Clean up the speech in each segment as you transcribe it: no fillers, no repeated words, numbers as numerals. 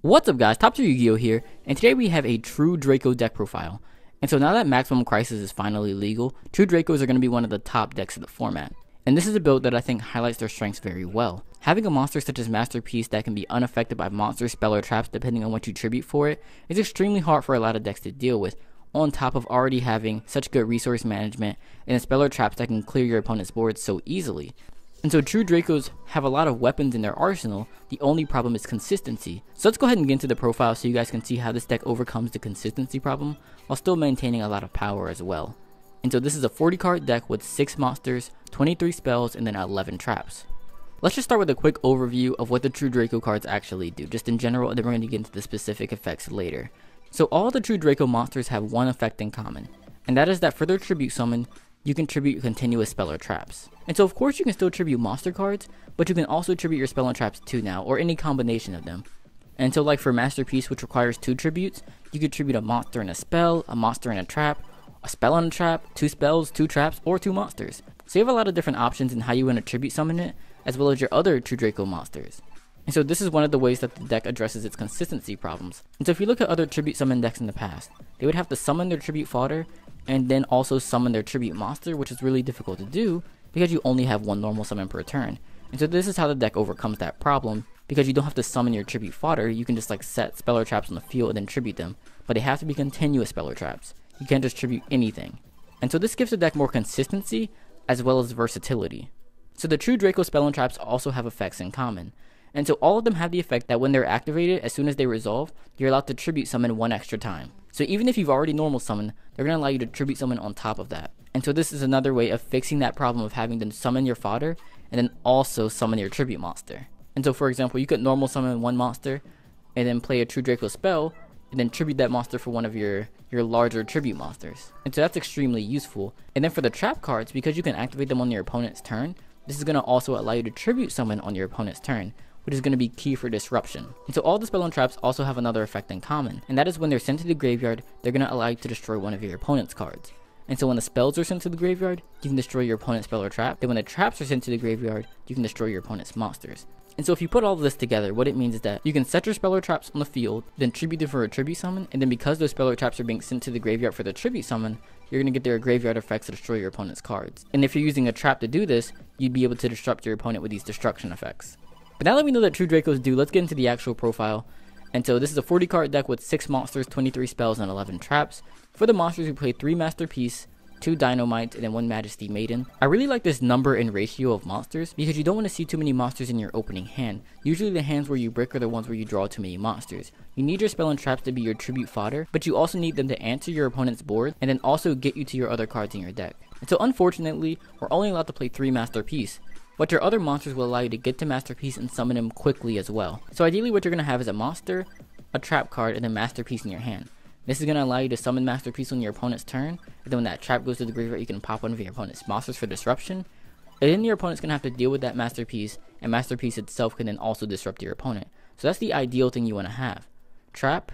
What's up guys, TopTierYugioh here, and today we have a True Draco deck profile. And so now that Maximum Crisis is finally legal, True Dracos are going to be one of the top decks of the format. And this is a build that I think highlights their strengths very well. Having a monster such as Masterpiece that can be unaffected by monster, spell, or traps depending on what you tribute for it is extremely hard for a lot of decks to deal with, on top of already having such good resource management and spell or traps that can clear your opponent's board so easily. And so True Dracos have a lot of weapons in their arsenal, the only problem is consistency. So let's go ahead and get into the profile so you guys can see how this deck overcomes the consistency problem while still maintaining a lot of power as well. And so this is a 40 card deck with 6 monsters, 23 spells, and then 11 traps. Let's just start with a quick overview of what the True Draco cards actually do, just in general, and then we're going to get into the specific effects later. So all the True Draco monsters have one effect in common, and that is that for their tribute summon, you can tribute continuous spell or traps. And so of course you can still tribute monster cards, but you can also tribute your spell and traps too now, or any combination of them. And so like for Masterpiece, which requires 2 tributes, you could tribute a monster and a spell, a monster and a trap, a spell and a trap, 2 spells, 2 traps, or 2 monsters. So you have a lot of different options in how you want to tribute summon it, as well as your other True Draco monsters. And so this is one of the ways that the deck addresses its consistency problems. And so if you look at other tribute summon decks in the past, they would have to summon their tribute fodder, and then also summon their tribute monster, which is really difficult to do because you only have 1 normal summon per turn. And so this is how the deck overcomes that problem, because you don't have to summon your tribute fodder, you can just like set spell or traps on the field and then tribute them, but they have to be continuous spell or traps. You can't just tribute anything. And so this gives the deck more consistency as well as versatility. So the True Draco spell and traps also have effects in common. And so all of them have the effect that when they're activated, as soon as they resolve, you're allowed to tribute summon 1 extra time. So even if you've already normal summoned, they're going to allow you to tribute summon on top of that. And so this is another way of fixing that problem of having to summon your fodder and then also summon your tribute monster. And so for example, you could normal summon 1 monster and then play a True Draco spell and then tribute that monster for one of your larger tribute monsters. And so that's extremely useful. And then for the trap cards, because you can activate them on your opponent's turn, this is going to also allow you to tribute summon on your opponent's turn, which is going to be key for disruption. And so all the spell and traps also have another effect in common, and that is when they're sent to the graveyard, they're going to allow you to destroy one of your opponent's cards. And so when the spells are sent to the graveyard, you can destroy your opponent's spell or trap. Then when the traps are sent to the graveyard, you can destroy your opponent's monsters. And so if you put all of this together, what it means is that you can set your spell or traps on the field, then tribute them for a tribute summon, and then because those spell or traps are being sent to the graveyard for the tribute summon, you're going to get their graveyard effects to destroy your opponent's cards. And if you're using a trap to do this, you'd be able to disrupt your opponent with these destruction effects. But now that we know that True Dracos do, let's get into the actual profile. And so this is a 40 card deck with 6 monsters, 23 spells, and 11 traps. For the monsters, we play 3 Masterpiece, 2 Dinomight, and then 1 Majesty Maiden. I really like this number and ratio of monsters because you don't want to see too many monsters in your opening hand. Usually the hands where you brick are the ones where you draw too many monsters. You need your spell and traps to be your tribute fodder, but you also need them to answer your opponent's board and then also get you to your other cards in your deck. And so unfortunately, we're only allowed to play 3 Masterpiece, but your other monsters will allow you to get to Masterpiece and summon him quickly as well. So ideally what you're going to have is a monster, a trap card, and a Masterpiece in your hand. This is going to allow you to summon Masterpiece on your opponent's turn, and then when that trap goes to the graveyard, you can pop one of your opponent's monsters for disruption. And then your opponent's going to have to deal with that Masterpiece, and Masterpiece itself can then also disrupt your opponent. So that's the ideal thing you want to have. Trap,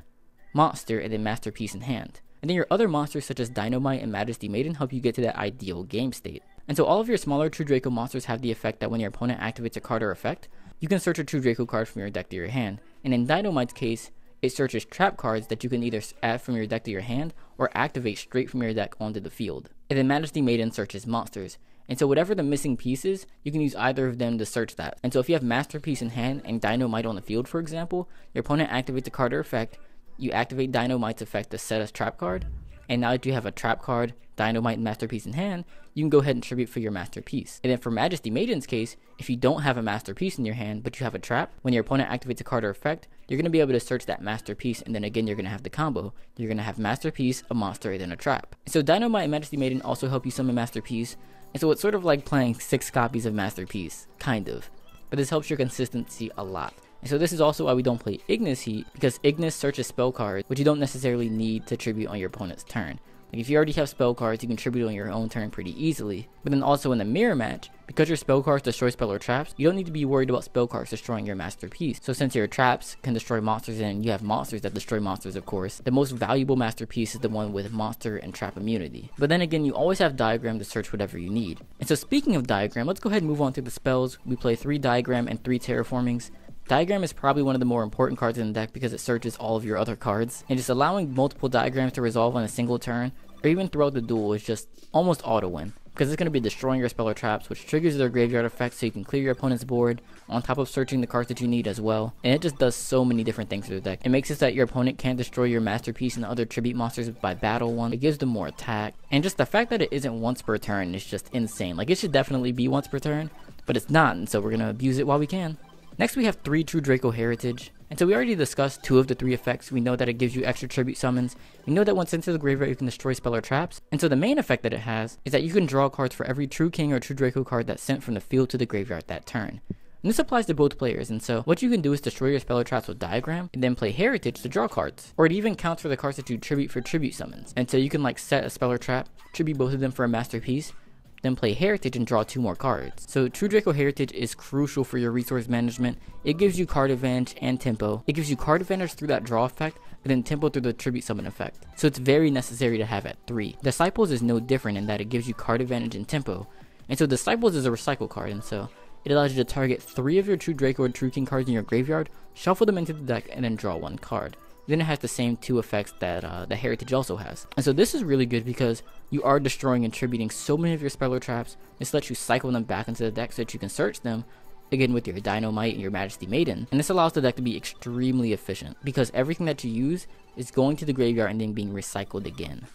monster, and then Masterpiece in hand. And then your other monsters such as Dinomight and Majesty Maiden help you get to that ideal game state. And so all of your smaller True Draco monsters have the effect that when your opponent activates a card or effect, you can search a True Draco card from your deck to your hand. And in Dinomite's case, it searches trap cards that you can either add from your deck to your hand or activate straight from your deck onto the field. And then Majesty Maiden searches monsters. And so whatever the missing piece is, you can use either of them to search that. And so if you have Masterpiece in hand and Dinomite on the field, for example, your opponent activates a card or effect, you activate Dinomite's effect to set a trap card, and now that you have a trap card, Dinomight, and Masterpiece in hand, you can go ahead and tribute for your Masterpiece. And then for Majesty Maiden's case, if you don't have a Masterpiece in your hand, but you have a trap, when your opponent activates a card or effect, you're going to be able to search that Masterpiece, and then again you're going to have the combo. You're going to have Masterpiece, a monster, and then a trap. And so Dinomight and Majesty Maiden also help you summon Masterpiece, and so it's sort of like playing 6 copies of Masterpiece, kind of. But this helps your consistency a lot. And so this is also why we don't play Ignis Heat, because Ignis searches spell cards, which you don't necessarily need to tribute on your opponent's turn. Like if you already have spell cards, you can tribute on your own turn pretty easily. But then also in the mirror match, because your spell cards destroy spell or traps, you don't need to be worried about spell cards destroying your Masterpiece. So since your traps can destroy monsters and you have monsters that destroy monsters of course, the most valuable Masterpiece is the one with monster and trap immunity. But then again, you always have Diagram to search whatever you need. And so speaking of Diagram, let's go ahead and move on to the spells. We play 3 Diagram and 3 Terraformings. Diagram is probably one of the more important cards in the deck because it searches all of your other cards, and just allowing multiple diagrams to resolve on a single turn, or even throughout the duel, is just almost auto win. Because it's going to be destroying your spell or traps, which triggers their graveyard effects so you can clear your opponent's board, on top of searching the cards that you need as well. And it just does so many different things to the deck. It makes it so that your opponent can't destroy your masterpiece and other tribute monsters by battle 1. It gives them more attack. And just the fact that it isn't once per turn is just insane. Like, it should definitely be once per turn, but it's not, and so we're going to abuse it while we can. Next we have 3 True Draco Heritage. And so we already discussed 2 of the 3 effects. We know that it gives you extra tribute summons. We know that once into the graveyard you can destroy spell or traps. And so the main effect that it has is that you can draw cards for every True King or True Draco card that's sent from the field to the graveyard that turn. And this applies to both players, and so what you can do is destroy your spell or traps with Diagram, and then play Heritage to draw cards. Or it even counts for the cards that you tribute for tribute summons. And so you can like set a spell or trap, tribute both of them for a masterpiece, then play Heritage and draw 2 more cards. So True Draco Heritage is crucial for your resource management. It gives you card advantage and tempo. It gives you card advantage through that draw effect, and then tempo through the tribute summon effect. So it's very necessary to have at 3. Disciples is no different in that it gives you card advantage and tempo. And so Disciples is a recycle card, and so it allows you to target 3 of your True Draco or True King cards in your graveyard, shuffle them into the deck, and then draw 1 card. Then it has the same 2 effects that the Heritage also has. And so this is really good because you are destroying and tributing so many of your spell or traps. This lets you cycle them back into the deck so that you can search them, again with your Dinomight and your Majesty Maiden. And this allows the deck to be extremely efficient because everything that you use is going to the graveyard and then being recycled again.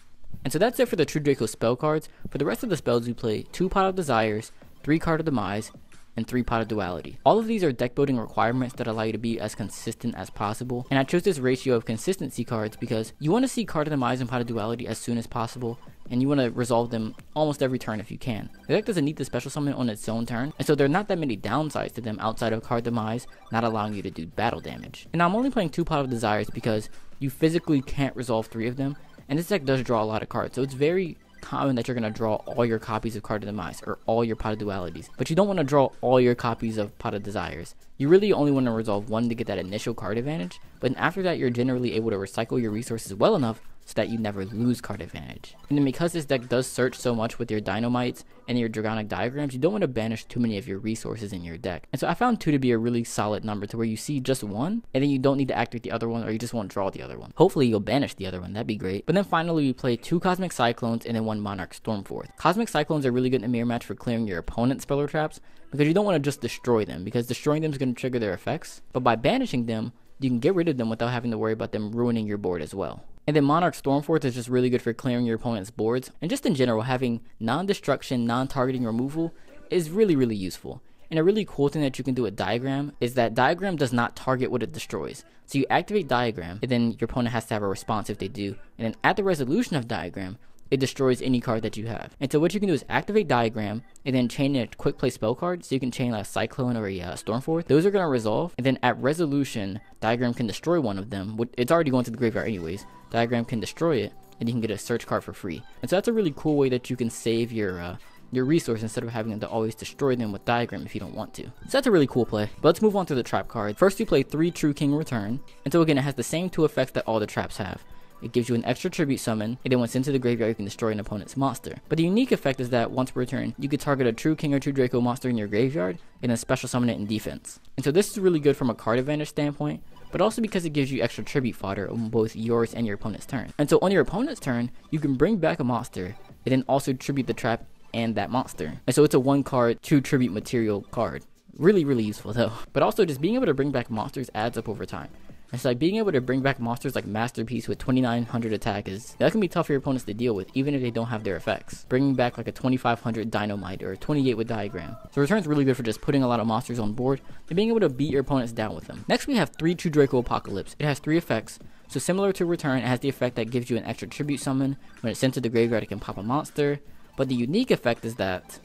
And so that's it for the True Draco spell cards. For the rest of the spells, we play 2 Pot of Desires, 3 Card of Demise, and 3 Pot of Duality. All of these are deck building requirements that allow you to be as consistent as possible, and I chose this ratio of consistency cards because you want to see Card of Demise and Pot of Duality as soon as possible, and you want to resolve them almost every turn if you can. The deck doesn't need the special summon on its own turn, and so there are not that many downsides to them outside of Card Demise not allowing you to do battle damage. And now I'm only playing 2 Pot of Desires because you physically can't resolve 3 of them, and this deck does draw a lot of cards, so it's very common that you're going to draw all your copies of Card of Demise or all your Pot of Dualities, but you don't want to draw all your copies of Pot of Desires. You really only want to resolve 1 to get that initial card advantage, but then after that you're generally able to recycle your resources well enough so that you never lose card advantage. And then because this deck does search so much with your Dinomites and your Dragonic diagrams, you don't want to banish too many of your resources in your deck. And so I found 2 to be a really solid number to where you see just 1 and then you don't need to activate the other one, or you just won't draw the other one. Hopefully you'll banish the other one, that'd be great. But then finally we play 2 Cosmic Cyclones and then 1 Monarch Stormforth. Cosmic Cyclones are really good in a mirror match for clearing your opponent's spell or traps because you don't want to just destroy them, because destroying them is going to trigger their effects, but by banishing them you can get rid of them without having to worry about them ruining your board as well. And then Monarch Stormforth is just really good for clearing your opponent's boards, and just in general having non-destruction, non-targeting removal is really useful. And a really cool thing that you can do with Diagram is that Diagram does not target what it destroys. So you activate Diagram, and then your opponent has to have a response if they do, and then at the resolution of Diagram, it destroys any card that you have. And so what you can do is activate Diagram and then chain a quick play spell card, so you can chain a Cyclone or a Stormforth. Those are going to resolve, and then at resolution Diagram can destroy one of them. It's already going to the graveyard anyways. Diagram can destroy it and you can get a search card for free. And so that's a really cool way that you can save your resource instead of having to always destroy them with Diagram if you don't want to. So that's a really cool play. But let's move on to the trap card. First we play 3 True King Return, and so again it has the same 2 effects that all the traps have. It gives you an extra tribute summon, and then once into the graveyard you can destroy an opponent's monster. But the unique effect is that once per turn, you could target a True King or True Draco monster in your graveyard, and then special summon it in defense. And so this is really good from a card advantage standpoint, but also because it gives you extra tribute fodder on both yours and your opponent's turn. And so on your opponent's turn, you can bring back a monster, and then also tribute the trap and that monster. And so it's a 1 card, 2 tribute material card. Really useful though. But also just being able to bring back monsters adds up over time. It's like being able to bring back monsters like Masterpiece with 2900 attack that can be tough for your opponents to deal with, even if they don't have their effects. Bringing back like a 2500 Dinomite or 28 with Diagram. So Return's really good for just putting a lot of monsters on board and being able to beat your opponents down with them. Next we have 3 True Draco Apocalypse. It has 3 effects. So similar to Return, it has the effect that gives you an extra tribute summon. When it's sent to the graveyard it can pop a monster. But the unique effect is that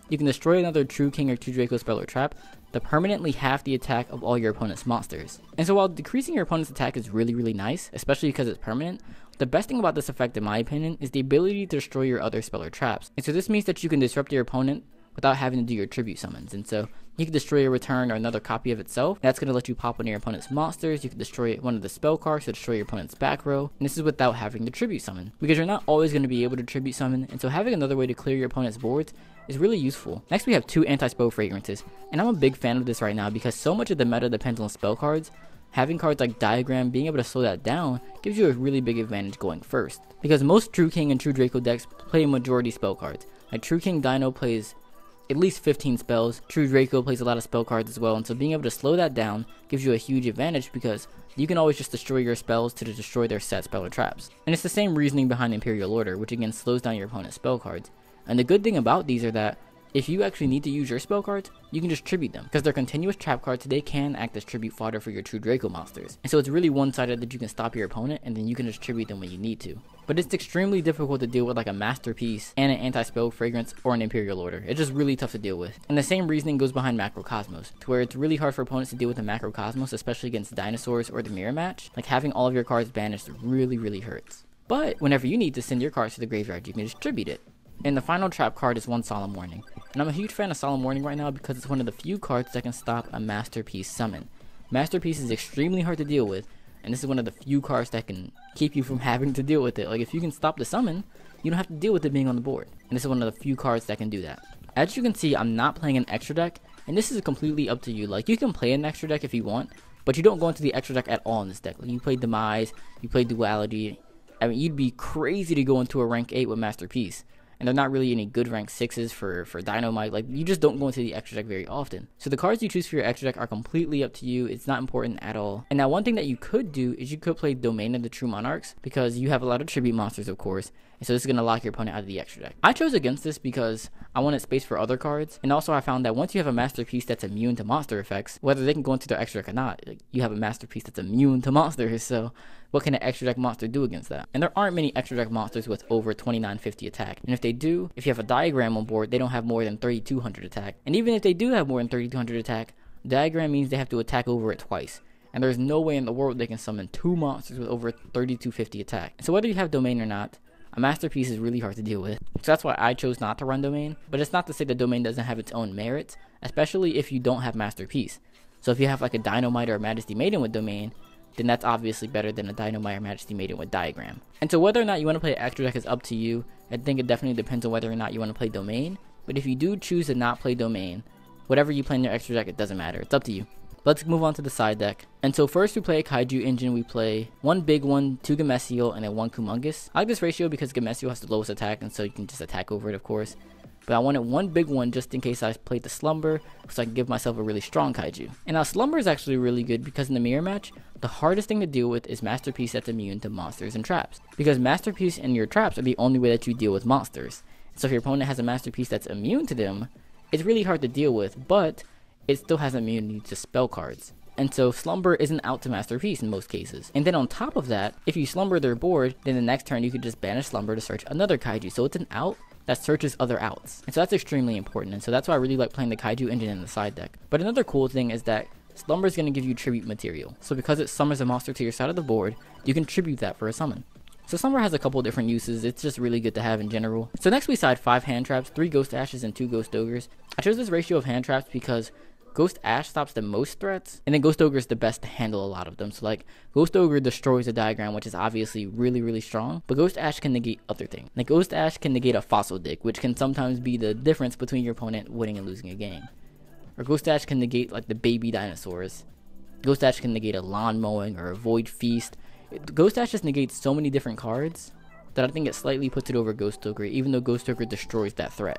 you can destroy another True King or True Draco spell or trap to permanently half the attack of all your opponent's monsters. And so while decreasing your opponent's attack is really nice, especially because it's permanent, the best thing about this effect in my opinion is the ability to destroy your other spell or traps. And so this means that you can disrupt your opponent without having to do your tribute summons. And so you can destroy a Return or another copy of itself. That's going to let you pop on your opponent's monsters. You can destroy one of the spell cards to destroy your opponent's back row. And this is without having to tribute summon, because you're not always going to be able to tribute summon. And so having another way to clear your opponent's boards is really useful. Next we have 2 anti-spell fragrances, and I'm a big fan of this right now because so much of the meta depends on spell cards. Having cards like Diagram, being able to slow that down, gives you a really big advantage going first. Because most True King and True Draco decks play a majority spell cards. Like True King Dino plays at least 15 spells, True Draco plays a lot of spell cards as well, and so being able to slow that down gives you a huge advantage because you can always just destroy your spells to destroy their set spell or traps. And it's the same reasoning behind Imperial Order, which again slows down your opponent's spell cards. And the good thing about these are that if you actually need to use your spell cards, you can just tribute them. Because they're continuous trap cards, they can act as tribute fodder for your True Draco monsters. And so it's really one-sided that you can stop your opponent and then you can just tribute them when you need to. But it's extremely difficult to deal with like a Masterpiece and an anti-spell fragrance or an Imperial Order. It's just really tough to deal with. And the same reasoning goes behind Macrocosmos, to where it's really hard for opponents to deal with a Macrocosmos, especially against dinosaurs or the mirror match. Like having all of your cards banished really hurts. But whenever you need to send your cards to the graveyard, you can just tribute it. And the final trap card is one Solemn Warning. And I'm a huge fan of Solemn Warning right now because it's one of the few cards that can stop a Masterpiece summon. Masterpiece is extremely hard to deal with, and this is one of the few cards that can keep you from having to deal with it. Like if you can stop the summon, you don't have to deal with it being on the board. And this is one of the few cards that can do that. As you can see, I'm not playing an extra deck, and this is completely up to you. Like you can play an extra deck if you want, but you don't go into the extra deck at all in this deck. Like you play Demise, you play Duality. I mean, you'd be crazy to go into a rank 8 with Masterpiece. And they're not really any good rank 6s for Dynamite. Like, you just don't go into the extra deck very often. So the cards you choose for your extra deck are completely up to you. It's not important at all. And now one thing that you could do is you could play Domain of the True Monarchs, because you have a lot of tribute monsters, of course. And so this is going to lock your opponent out of the extra deck. I chose against this because I wanted space for other cards. And also I found that once you have a Masterpiece that's immune to monster effects, whether they can go into their extra deck or not, like, you have a Masterpiece that's immune to monsters. So what can an extra deck monster do against that? And there aren't many extra deck monsters with over 2950 attack. And if they do, if you have a Diagram on board, they don't have more than 3200 attack. And even if they do have more than 3200 attack, Diagram means they have to attack over it twice. And there's no way in the world they can summon 2 monsters with over 3250 attack. So whether you have Domain or not, a Masterpiece is really hard to deal with. So that's why I chose not to run Domain. But it's not to say that Domain doesn't have its own merits, especially if you don't have Masterpiece. So if you have like a Dinomight or a Majesty Maiden with Domain, then that's obviously better than a Dinomight or Majesty Maiden with Diagram. And so whether or not you want to play extra deck is up to you. I think it definitely depends on whether or not you want to play Domain. But if you do choose to not play Domain, whatever you play in your extra deck, it doesn't matter. It's up to you. Let's move on to the side deck. And so first we play a Kaiju engine. We play 1 big one, 2 Gameciel, and then 1 Kumongous. I like this ratio because Gameciel has the lowest attack, and so you can just attack over it, of course. But I wanted 1 big one just in case I played the Slumber, so I can give myself a really strong Kaiju. And now Slumber is actually really good because in the mirror match, the hardest thing to deal with is Masterpiece that's immune to monsters and traps. Because Masterpiece and your traps are the only way that you deal with monsters. So if your opponent has a Masterpiece that's immune to them, it's really hard to deal with, but it still has immunity to spell cards. And so Slumber isn't out to Masterpiece in most cases. And then on top of that, if you Slumber their board, then the next turn you could just banish Slumber to search another Kaiju. So it's an out that searches other outs. And so that's extremely important. And so that's why I really like playing the Kaiju engine in the side deck. But another cool thing is that Slumber is going to give you tribute material. So because it summons a monster to your side of the board, you can tribute that for a summon. So Slumber has a couple different uses. It's just really good to have in general. So next we side 5 hand traps, 3 Ghost Ashes, and 2 Ghost Ogres. I chose this ratio of hand traps because Ghost Ash stops the most threats, and then Ghost Ogre is the best to handle a lot of them. So like, Ghost Ogre destroys a Diagram, which is obviously really strong, but Ghost Ash can negate other things. Like Ghost Ash can negate a Fossil Dick, which can sometimes be the difference between your opponent winning and losing a game. Or Ghost Ash can negate like the baby dinosaurs. Ghost Ash can negate a Lawn Mowing or a Void Feast. Ghost Ash just negates so many different cards that I think it slightly puts it over Ghost Ogre, even though Ghost Ogre destroys that threat.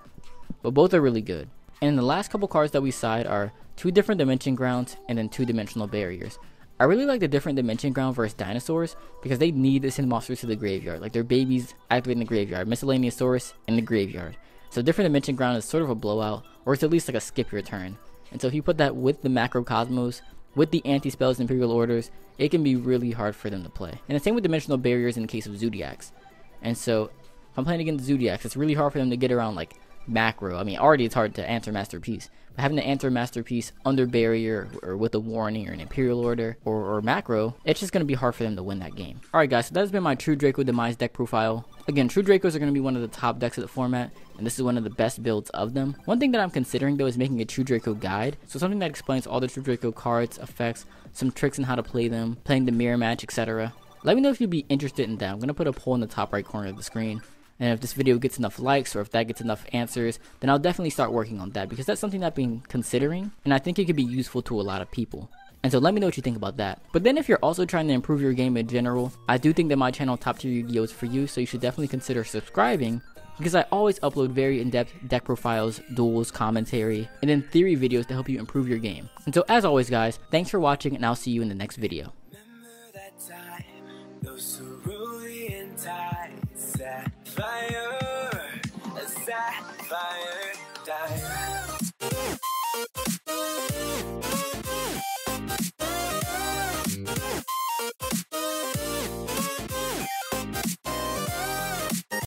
But both are really good. And the last couple cards that we side are 2 different Dimension Grounds and then 2 Dimensional Barriers. I really like the different Dimension Ground versus dinosaurs because they need to send monsters to the graveyard. Like their babies activate in the graveyard, Miscellaneousaurus in the graveyard. So different Dimension Ground is sort of a blowout, or it's at least like a skip your turn. And so if you put that with the Macrocosmos, with the anti-spells and Imperial Orders, it can be really hard for them to play. And the same with Dimensional Barriers in the case of Zodiacs. And so if I'm playing against Zodiacs, it's really hard for them to get around like macro. I mean, already it's hard to answer Masterpiece, but having to answer Masterpiece under barrier or with a warning or an Imperial Order or macro, it's just going to be hard for them to win that game. Alright guys, so that has been my True Draco Demise deck profile. Again, True Dracos are going to be one of the top decks of the format, and this is one of the best builds of them. One thing that I'm considering though is making a True Draco guide, so something that explains all the True Draco cards, effects, some tricks on how to play them, playing the mirror match, etc. Let me know if you'd be interested in that. I'm going to put a poll in the top right corner of the screen. And if this video gets enough likes, or if that gets enough answers, then I'll definitely start working on that, because that's something I've been considering, and I think it could be useful to a lot of people. And so let me know what you think about that. But then if you're also trying to improve your game in general, I do think that my channel Top Tier Yu-Gi-Oh is for you, so you should definitely consider subscribing, because I always upload very in-depth deck profiles, duels, commentary, and then theory videos to help you improve your game. And so as always guys, thanks for watching, and I'll see you in the next video. Remember that time, those cerulean tides, sapphire, sapphire.